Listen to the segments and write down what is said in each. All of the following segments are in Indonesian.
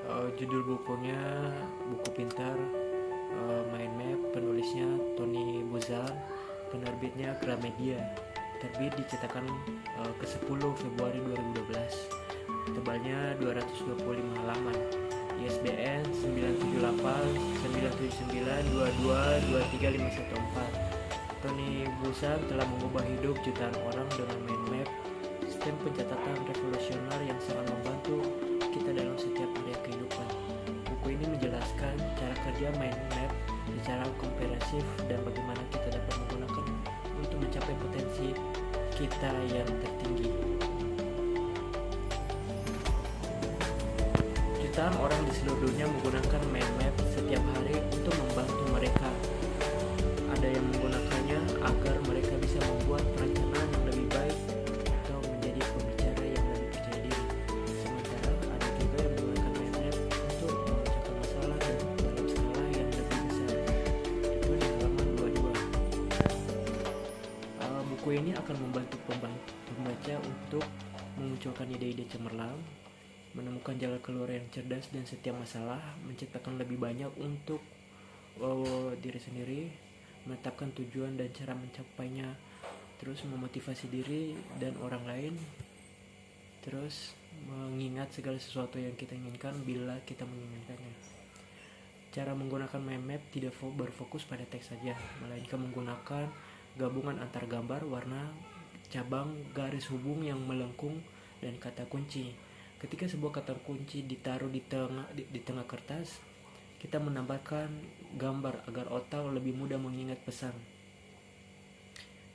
Judul bukunya Buku Pintar, Mind Map, penulisnya Tony Buzan, penerbitnya Gramedia, terbit dicetakan ke-10 Februari 2012, tebalnya 225 halaman, ISBN 978 979 22 23514. Tony Buzan telah mengubah hidup jutaan orang dengan Mind Map, sistem pencatatan revolusioner yang sangat membantu kita dalam setiap area kehidupan. Buku ini menjelaskan cara kerja mind map secara komprehensif dan bagaimana kita dapat menggunakan untuk mencapai potensi kita yang tertinggi. Jutaan orang di seluruh dunia menggunakan mind map setiap hari untuk membantu mereka. Ada yang menggunakannya agar mereka bisa membuat perencanaan yang lebih baik atau menjadi pembicara yang lebih percaya diri. Sementara ada juga yang menggunakan mind map untuk memecahkan masalah dalam skala yang lebih besar. Itu di halaman 22. Buku ini akan membantu pembaca untuk memunculkan ide-ide cemerlang, menemukan jalan keluar yang cerdas dan setiap masalah, menciptakan lebih banyak untuk diri sendiri, menetapkan tujuan dan cara mencapainya, terus memotivasi diri dan orang lain, terus mengingat segala sesuatu yang kita inginkan bila kita menginginkannya. Cara menggunakan mind map tidak berfokus pada teks saja, melainkan menggunakan gabungan antar gambar, warna, cabang, garis hubung yang melengkung, dan kata kunci. Ketika sebuah kata kunci ditaruh di tengah kertas, kita menambahkan gambar agar otak lebih mudah mengingat pesan.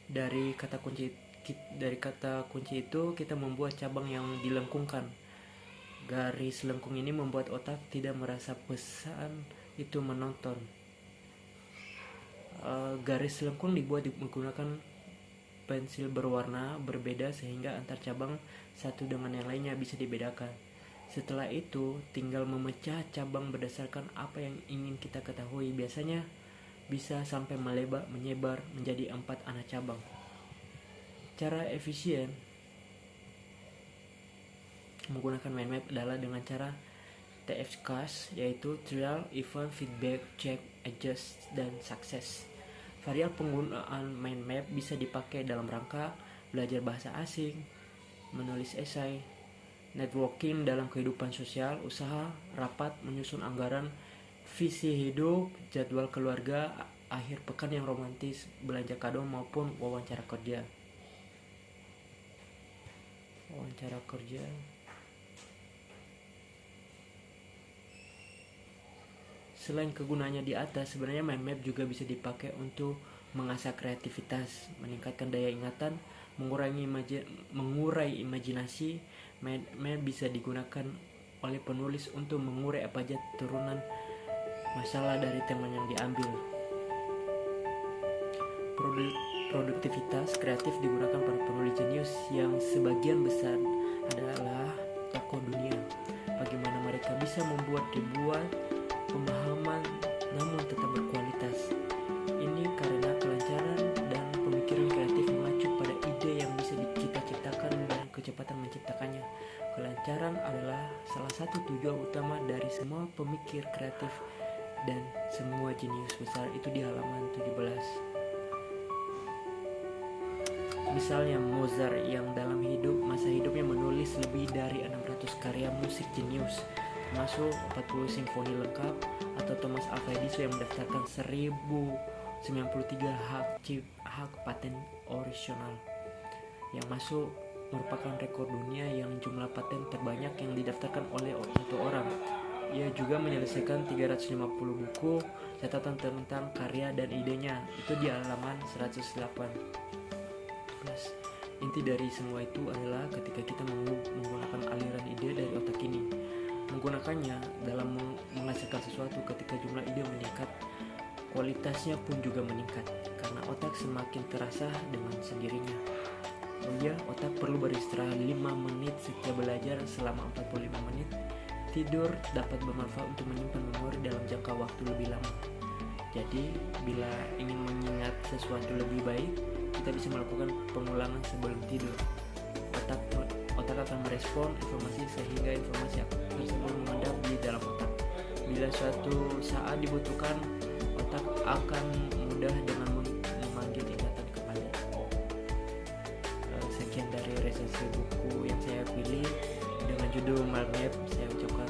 Dari kata kunci itu kita membuat cabang yang dilengkungkan. Garis lengkung ini membuat otak tidak merasa pesan itu menonton. Garis lengkung dibuat menggunakan pensil berwarna berbeda sehingga antar cabang satu dengan yang lainnya bisa dibedakan. Setelah itu tinggal memecah cabang berdasarkan apa yang ingin kita ketahui. Biasanya bisa sampai menyebar menjadi 4 anak cabang. Cara efisien menggunakan mind map adalah dengan cara TFCAS, yaitu Trial, Event, Feedback, Check, Adjust, dan Success. Varian penggunaan mind map bisa dipakai dalam rangka belajar bahasa asing, menulis esai, networking dalam kehidupan sosial, usaha, rapat, menyusun anggaran, visi hidup, jadwal keluarga, akhir pekan yang romantis, belanja kado maupun wawancara kerja. Selain kegunaannya di atas, sebenarnya mind map juga bisa dipakai untuk mengasah kreativitas, meningkatkan daya ingatan, mengurai imajinasi. Mind map bisa digunakan oleh penulis untuk mengurai apa saja turunan masalah dari tema yang diambil. Produktivitas kreatif digunakan para penulis jenius yang sebagian besar adalah tokoh dunia. Bagaimana mereka bisa membuat ribuan pemahaman namun tetap berkualitas. Ini karena kelancaran dan pemikiran kreatif mengacu pada ide yang bisa kita ciptakan dan kecepatan menciptakannya. Kelancaran adalah salah satu tujuan utama dari semua pemikir kreatif dan semua jenius besar. Itu di halaman 17. Misalnya Mozart yang dalam masa hidupnya menulis lebih dari 600 karya musik jenius, termasuk 40 simfoni lengkap, atau Thomas Alva Edison yang mendaftarkan 1093 hak paten orisinal yang merupakan rekor dunia yang jumlah paten terbanyak yang didaftarkan oleh satu orang. Ia juga menyelesaikan 350 buku catatan tentang karya dan idenya. Itu di halaman 108. Inti dari semua itu adalah ketika kita menggunakan aliran ide dari otak ini, menggunakannya dalam menghasilkan sesuatu, ketika jumlah ide meningkat, kualitasnya pun juga meningkat karena otak semakin terasa dengan sendirinya. Oh iya, otak perlu beristirahat 5 menit setiap belajar selama 45 menit. Tidur dapat bermanfaat untuk menyimpan memori dalam jangka waktu lebih lama. Jadi, bila ingin mengingat sesuatu lebih baik, kita bisa melakukan pengulangan sebelum tidur. otak akan merespon informasi sehingga informasi tersebut mengendap di dalam otak. Bila suatu saat dibutuhkan, otak akan mudah dengan memanggil ingatan kembali. Sekian dari resensi buku yang saya pilih dengan judul Mind Map. Saya ucapkan